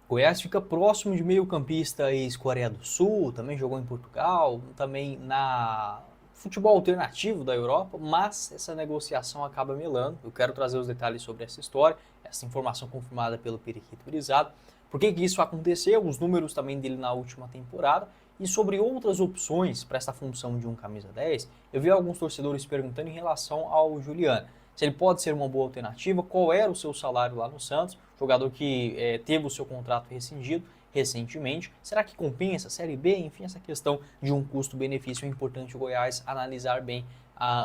Goiás fica próximo de meio-campista ex-Coreia do Sul, também jogou em Portugal, também na futebol alternativo da Europa, mas essa negociação acaba melando. Eu quero trazer os detalhes sobre essa história, essa informação confirmada pelo Periquito Brizado. Por que isso aconteceu? Os números também dele na última temporada e sobre outras opções para essa função de um camisa 10. Eu vi alguns torcedores perguntando em relação ao Juliano. Se ele pode ser uma boa alternativa, qual era o seu salário lá no Santos, jogador que teve o seu contrato rescindido recentemente, será que compensa? Série B, enfim, essa questão de um custo-benefício é importante o Goiás analisar bem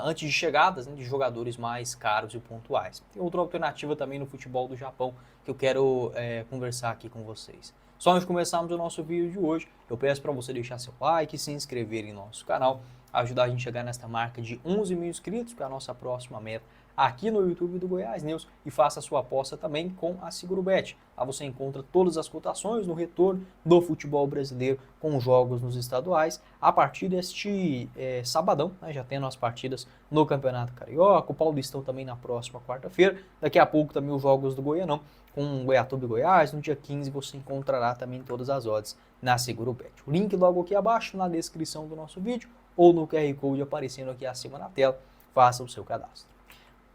antes de chegadas, né, de jogadores mais caros e pontuais. Tem outra alternativa também no futebol do Japão que eu quero conversar aqui com vocês. Só antes de começarmos o nosso vídeo de hoje, eu peço para você deixar seu like, se inscrever em nosso canal, ajudar a gente a chegar nesta marca de 11 mil inscritos para a nossa próxima meta aqui no YouTube do Goiás News e faça a sua aposta também com a SeguroBet. Lá você encontra todas as cotações no retorno do futebol brasileiro com jogos nos estaduais. A partir deste sabadão, né, já tendo as partidas no Campeonato Carioca, o Paulistão também na próxima quarta-feira. Daqui a pouco também os jogos do Goianão com o Goiatuba e Goiás. No dia 15 você encontrará também todas as odds na SeguroBet. O link logo aqui abaixo na descrição do nosso vídeo ou no QR Code aparecendo aqui acima na tela. Faça o seu cadastro.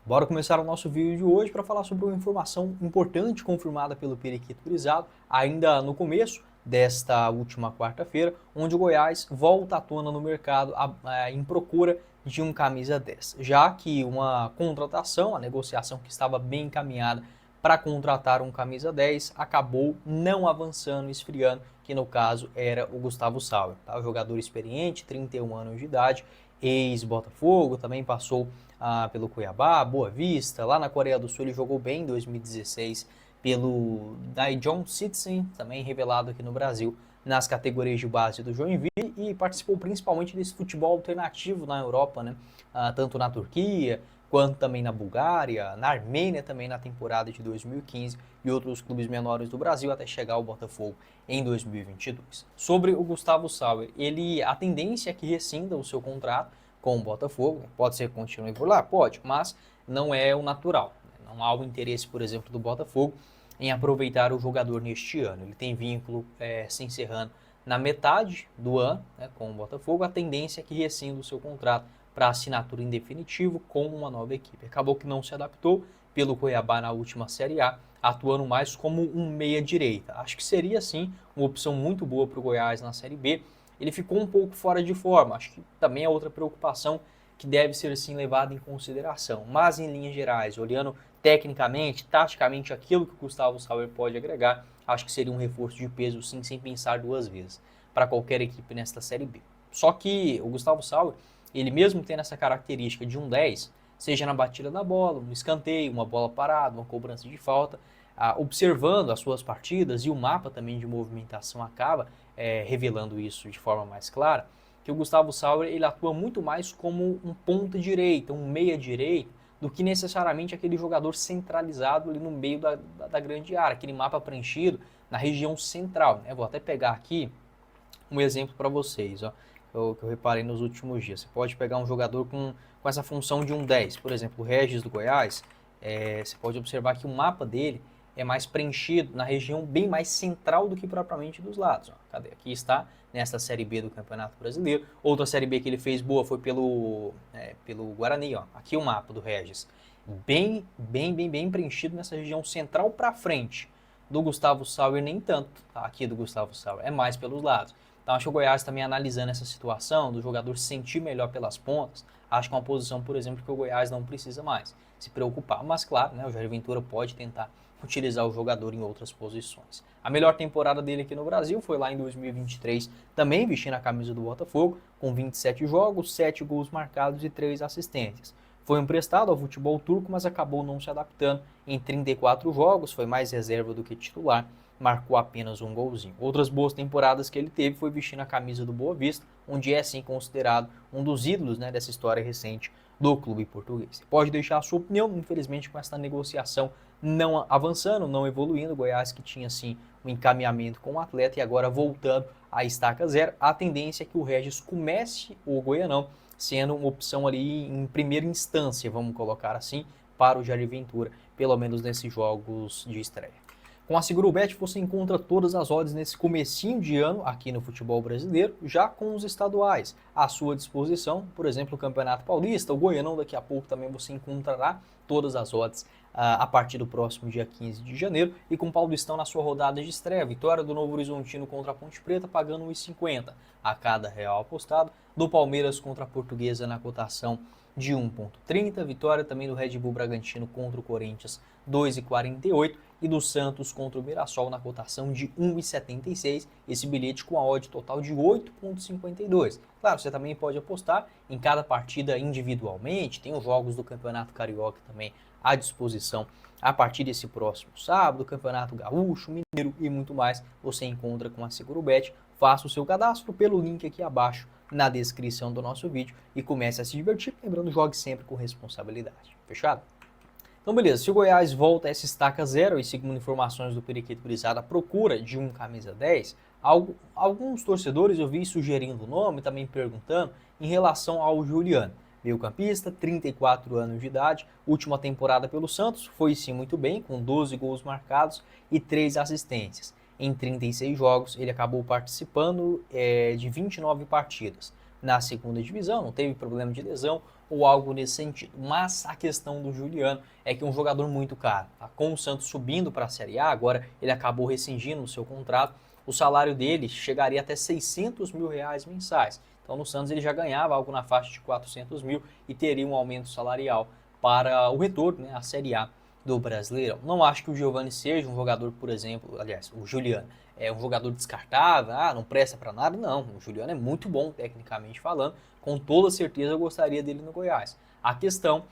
Bora começar o nosso vídeo de hoje para falar sobre uma informação importante confirmada pelo Periquito Brizado, ainda no começo desta última quarta-feira, onde o Goiás volta à tona no mercado em procura de um camisa 10, já que uma contratação, a negociação que estava bem encaminhada para contratar um camisa 10, acabou não avançando, esfriando, que no caso era o Gustavo Sauer, tá? O jogador experiente, 31 anos de idade, ex-Botafogo, também passou pelo Cuiabá, Boa Vista, lá na Coreia do Sul ele jogou bem em 2016 pelo Daejeon Citizen, também revelado aqui no Brasil nas categorias de base do Joinville e participou principalmente desse futebol alternativo na Europa, né? Tanto na Turquia quanto também na Bulgária, na Armênia também na temporada de 2015 e outros clubes menores do Brasil até chegar ao Botafogo em 2022. Sobre o Gustavo Sauer, a tendência é que rescinda o seu contrato com o Botafogo, pode ser que continue por lá? Pode, mas não é o natural. Não há o interesse, por exemplo, do Botafogo em aproveitar o jogador neste ano. Ele tem vínculo se encerrando na metade do ano, né, com o Botafogo. A tendência é que rescinda o seu contrato para assinatura em definitivo com uma nova equipe. Acabou que não se adaptou pelo Cuiabá na última Série A, atuando mais como um meia-direita. Acho que seria, sim, uma opção muito boa para o Goiás na Série B. Ele ficou um pouco fora de forma, acho que também é outra preocupação que deve ser sim levada em consideração. Mas em linhas gerais, olhando tecnicamente, taticamente, aquilo que o Gustavo Sauer pode agregar, acho que seria um reforço de peso sim, sem pensar duas vezes, para qualquer equipe nesta Série B. Só que o Gustavo Sauer, ele mesmo tendo essa característica de um 10, seja na batida da bola, um escanteio, uma bola parada, uma cobrança de falta, observando as suas partidas e o mapa também de movimentação acaba revelando isso de forma mais clara, que o Gustavo Sauer ele atua muito mais como um ponta direita, um meia direita, do que necessariamente aquele jogador centralizado ali no meio da grande área, aquele mapa preenchido na região central. Né? Vou até pegar aqui um exemplo para vocês, ó, que eu reparei nos últimos dias. Você pode pegar um jogador com essa função de um 10, por exemplo, o Regis do Goiás, você pode observar que o mapa dele é mais preenchido na região bem mais central do que propriamente dos lados. Ó. Cadê? Aqui está, nesta Série B do Campeonato Brasileiro. Outra Série B que ele fez boa foi pelo Guarani. Ó. Aqui o mapa do Regis. Bem preenchido nessa região central para frente. Do Gustavo Sauer nem tanto, tá? Aqui do Gustavo Sauer, é mais pelos lados. Então acho que o Goiás também analisando essa situação do jogador se sentir melhor pelas pontas, acho que é uma posição, por exemplo, que o Goiás não precisa mais se preocupar. Mas claro, né, o Jair Ventura pode tentar utilizar o jogador em outras posições. A melhor temporada dele aqui no Brasil foi lá em 2023, também vestindo a camisa do Botafogo, com 27 jogos, 7 gols marcados e 3 assistências. Foi emprestado ao futebol turco, mas acabou não se adaptando em 34 jogos, foi mais reserva do que titular, marcou apenas um golzinho. Outras boas temporadas que ele teve foi vestindo a camisa do Boa Vista, onde é sim considerado um dos ídolos, né, dessa história recente do clube português. Você pode deixar a sua opinião, infelizmente com essa negociação não avançando, não evoluindo, o Goiás que tinha sim um encaminhamento com o atleta e agora voltando à estaca zero, a tendência é que o Regis comece o Goianão sendo uma opção ali em primeira instância, vamos colocar assim, para o Jair Ventura, pelo menos nesses jogos de estreia. Com a Segurobet você encontra todas as odds nesse comecinho de ano aqui no futebol brasileiro, já com os estaduais à sua disposição, por exemplo, o Campeonato Paulista, o Goianão daqui a pouco também você encontrará todas as odds a partir do próximo dia 15 de janeiro, e com o Paulistão na sua rodada de estreia, vitória do Novo Horizontino contra a Ponte Preta pagando 1,50 a cada real apostado, do Palmeiras contra a Portuguesa na cotação de 1,30, vitória também do Red Bull Bragantino contra o Corinthians 2,48 e do Santos contra o Mirassol na cotação de 1,76, esse bilhete com a odd total de 8,52. Claro, você também pode apostar em cada partida individualmente, tem os jogos do Campeonato Carioca também à disposição a partir desse próximo sábado, Campeonato Gaúcho, Mineiro e muito mais, você encontra com a Segurobet. Faça o seu cadastro pelo link aqui abaixo na descrição do nosso vídeo e comece a se divertir, lembrando, jogue sempre com responsabilidade. Fechado? Então beleza, se o Goiás volta a essa estaca zero e segundo informações do Periquito Brisado, a procura de um camisa 10, alguns torcedores eu vi sugerindo o nome, também perguntando em relação ao Juliano. Meio-campista, 34 anos de idade, última temporada pelo Santos, foi sim muito bem, com 12 gols marcados e 3 assistências. Em 36 jogos, ele acabou participando de 29 partidas. Na segunda divisão, não teve problema de lesão ou algo nesse sentido. Mas a questão do Juliano é que é um jogador muito caro. Tá? Com o Santos subindo para a Série A, agora ele acabou rescindindo o seu contrato, o salário dele chegaria até 600 mil reais mensais. Então no Santos ele já ganhava algo na faixa de 400 mil e teria um aumento salarial para o retorno, né, à Série A do Brasileirão. Não acho que o Giovani seja um jogador, por exemplo, aliás, o Juliano é um jogador descartável, não presta para nada, não. O Juliano é muito bom tecnicamente falando, com toda certeza eu gostaria dele no Goiás. A questão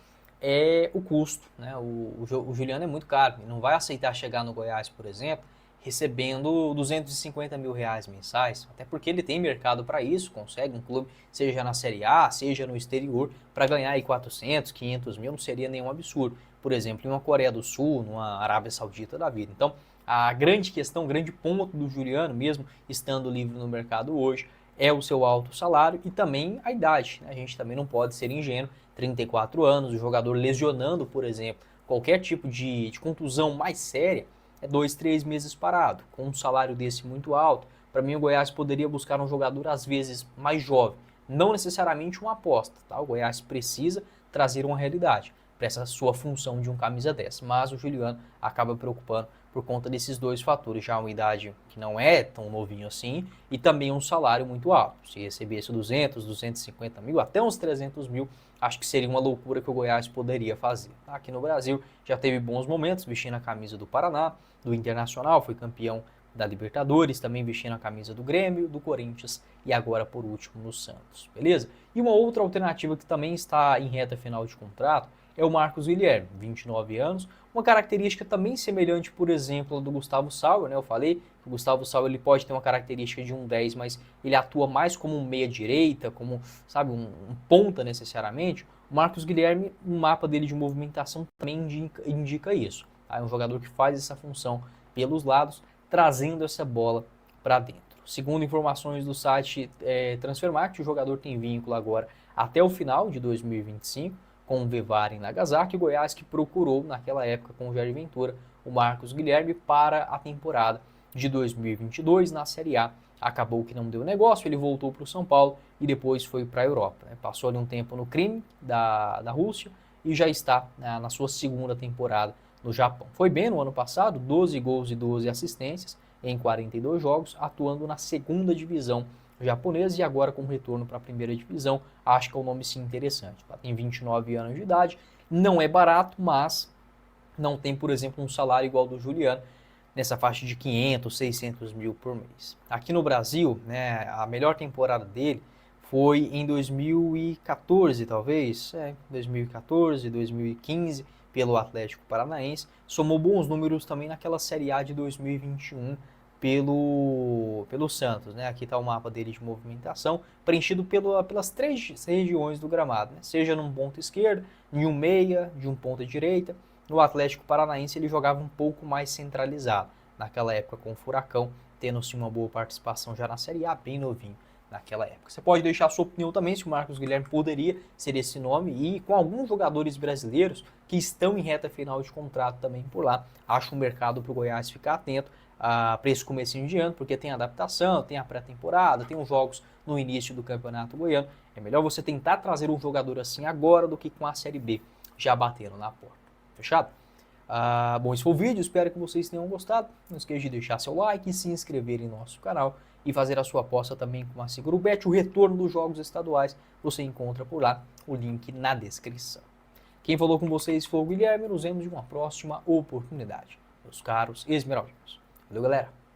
é o custo, né? O Juliano é muito caro, ele não vai aceitar chegar no Goiás, por exemplo, recebendo 250 mil reais mensais, até porque ele tem mercado para isso, consegue um clube, seja na Série A, seja no exterior, para ganhar aí 400, 500 mil, não seria nenhum absurdo. Por exemplo, em uma Coreia do Sul, numa Arábia Saudita da vida. Então, a grande questão, o grande ponto do Juliano, mesmo estando livre no mercado hoje, é o seu alto salário e também a idade. Né? A gente também não pode ser ingênuo, 34 anos, o jogador lesionando, por exemplo, qualquer tipo de contusão mais séria, é 2, 3 meses parado, com um salário desse muito alto. Para mim, o Goiás poderia buscar um jogador, às vezes, mais jovem, não necessariamente uma aposta. Tá? O Goiás precisa trazer uma realidade para essa sua função de um camisa 10, mas o Juliano acaba preocupando por conta desses dois fatores, já uma idade que não é tão novinho assim e também um salário muito alto. Se recebesse 200, 250 mil, até uns 300 mil, acho que seria uma loucura que o Goiás poderia fazer. Aqui no Brasil já teve bons momentos vestindo a camisa do Paraná, do Internacional, foi campeão da Libertadores, também vestindo a camisa do Grêmio, do Corinthians e agora por último no Santos, beleza? E uma outra alternativa que também está em reta final de contrato é o Marcos Guilherme, 29 anos, uma característica também semelhante, por exemplo, do Gustavo Sauer, né? Eu falei que o Gustavo Sauer ele pode ter uma característica de um 10, mas ele atua mais como um meia-direita, como, sabe, um ponta necessariamente. O Marcos Guilherme, o mapa dele de movimentação também indica isso. Tá? É um jogador que faz essa função pelos lados, trazendo essa bola para dentro. Segundo informações do site Transfermarkt, o jogador tem vínculo agora até o final de 2025, com o Vevar em Nagasaki, o Goiás que procurou naquela época com o Jair Ventura o Marcos Guilherme para a temporada de 2022 na Série A. Acabou que não deu negócio, ele voltou para o São Paulo e depois foi para a Europa. Né? Passou ali um tempo no crime da Rússia e já está na sua segunda temporada no Japão. Foi bem no ano passado, 12 gols e 12 assistências em 42 jogos, atuando na segunda divisão japonesa e agora com retorno para a primeira divisão, acho que é um nome sim interessante. Tá? Tem 29 anos de idade, não é barato, mas não tem, por exemplo, um salário igual ao do Juliano, nessa faixa de 500, 600 mil por mês. Aqui no Brasil, né, a melhor temporada dele foi em 2014, talvez, 2014, 2015, pelo Atlético Paranaense, somou bons números também naquela Série A de 2021, pelo Santos, né? Aqui está o mapa dele de movimentação, preenchido pelas três regiões do gramado, né? Seja num ponto esquerdo, em um meia, de um ponta direita. No Atlético Paranaense ele jogava um pouco mais centralizado, naquela época com o Furacão, tendo-se uma boa participação já na Série A, bem novinho. naquela época. Você pode deixar a sua opinião também se o Marcos Guilherme poderia ser esse nome e com alguns jogadores brasileiros que estão em reta final de contrato também por lá. Acho um mercado para o Goiás ficar atento para esse comecinho de ano, porque tem adaptação, tem a pré-temporada, tem os jogos no início do Campeonato Goiano. É melhor você tentar trazer um jogador assim agora do que com a Série B já batendo na porta. Fechado? Bom, esse foi o vídeo, espero que vocês tenham gostado. Não esqueça de deixar seu like, se inscrever em nosso canal e fazer a sua aposta também com a Segurubet. O retorno dos jogos estaduais você encontra por lá, o link na descrição. Quem falou com vocês foi o Guilherme, nos vemos em uma próxima oportunidade. Meus caros esmeraldinos. Valeu, galera!